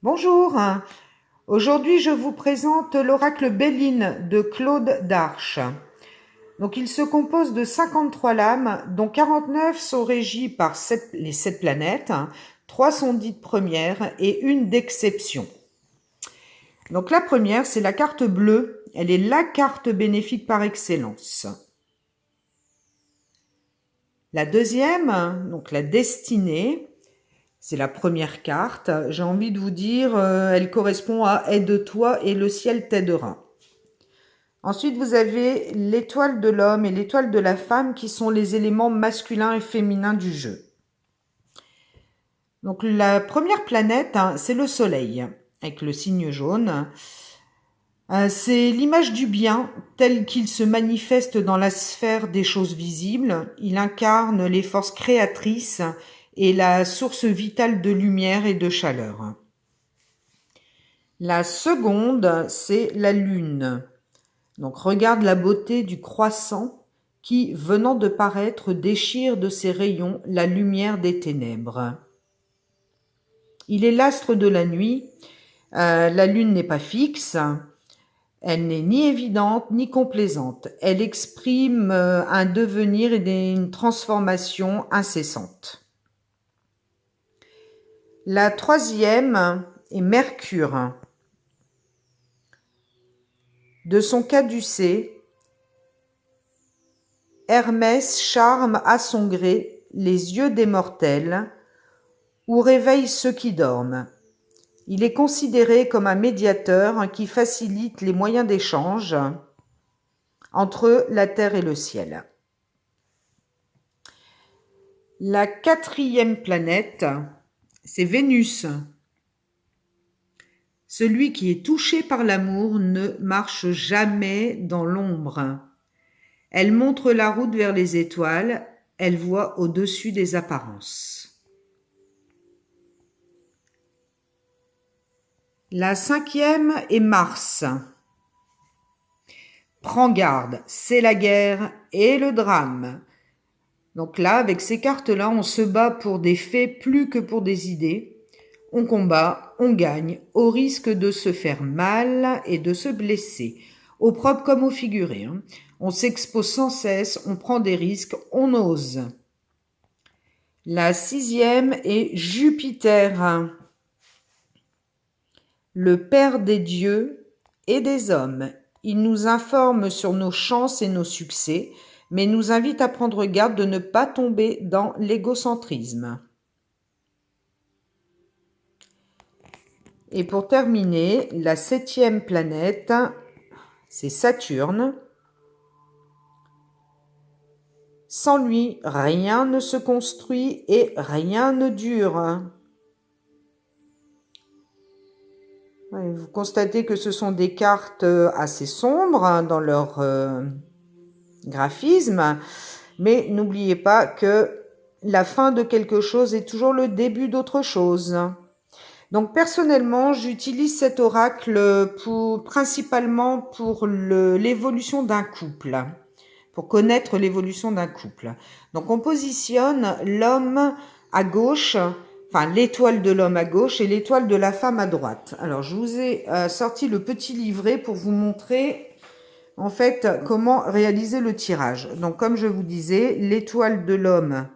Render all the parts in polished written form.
Bonjour, aujourd'hui je vous présente l'oracle Béline de Claude Darche. Donc il se compose de 53 lames, dont 49 sont régies par les 7 planètes, 3 sont dites premières et une d'exception. Donc la première, c'est la carte bleue, elle est la carte bénéfique par excellence. La deuxième, donc la destinée, c'est la première carte. J'ai envie de vous dire, elle correspond à « Aide-toi et le ciel t'aidera ». Ensuite, vous avez l'étoile de l'homme et l'étoile de la femme qui sont les éléments masculins et féminins du jeu. Donc la première planète, c'est le soleil, avec le signe jaune. C'est l'image du bien tel qu'il se manifeste dans la sphère des choses visibles. Il incarne les forces créatrices et la source vitale de lumière et de chaleur. La seconde, c'est la lune. Donc regarde la beauté du croissant qui, venant de paraître, déchire de ses rayons la lumière des ténèbres. Il est l'astre de la nuit. La lune n'est pas fixe. Elle n'est ni évidente ni complaisante. Elle exprime un devenir et une transformation incessante. La troisième est Mercure. De son caducée, Hermès charme à son gré les yeux des mortels ou réveille ceux qui dorment. Il est considéré comme un médiateur qui facilite les moyens d'échange entre la terre et le ciel. La quatrième planète, c'est Vénus. Celui qui est touché par l'amour ne marche jamais dans l'ombre. Elle montre la route vers les étoiles, elle voit au-dessus des apparences. La cinquième est Mars. Prends garde, c'est la guerre et le drame. Donc là, avec ces cartes-là, on se bat pour des faits plus que pour des idées. On combat, on gagne, au risque de se faire mal et de se blesser, au propre comme au figuré. On s'expose sans cesse, on prend des risques, on ose. La sixième est Jupiter, le Père des dieux et des hommes. Il nous informe sur nos chances et nos succès, mais nous invite à prendre garde de ne pas tomber dans l'égocentrisme. Et pour terminer, la septième planète, c'est Saturne. Sans lui, rien ne se construit et rien ne dure. Vous constatez que ce sont des cartes assez sombres dans leur graphisme, mais n'oubliez pas que la fin de quelque chose est toujours le début d'autre chose. Donc personnellement, j'utilise cet oracle principalement pour l'évolution d'un couple, pour connaître l'évolution d'un couple. Donc on positionne l'homme à gauche, enfin l'étoile de l'homme à gauche et l'étoile de la femme à droite. Alors je vous ai sorti le petit livret pour vous montrer en fait comment réaliser le tirage. Donc comme je vous disais, l'étoile de l'homme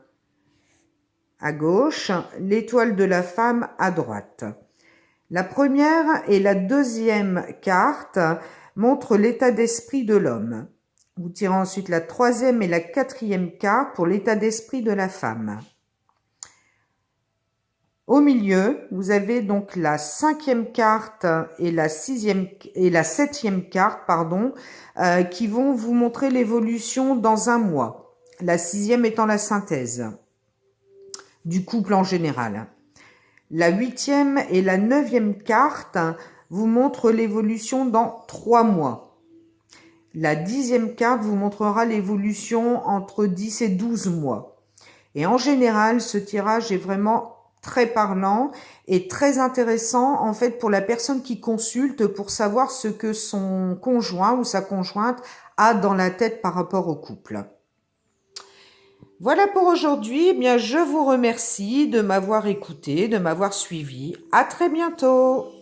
à gauche, l'étoile de la femme à droite. La première et la deuxième carte montrent l'état d'esprit de l'homme. Vous tirez ensuite la troisième et la quatrième carte pour l'état d'esprit de la femme. Au milieu, vous avez donc la cinquième carte et la septième carte, qui vont vous montrer l'évolution dans un mois. La sixième étant la synthèse du couple en général. La huitième et la neuvième carte vous montrent l'évolution dans 3 mois. La 10e carte vous montrera l'évolution entre 10 et 12 mois. Et en général, ce tirage est vraiment très parlant et très intéressant en fait pour la personne qui consulte pour savoir ce que son conjoint ou sa conjointe a dans la tête par rapport au couple. Voilà pour aujourd'hui. Eh bien, je vous remercie de m'avoir écouté, de m'avoir suivi. À très bientôt.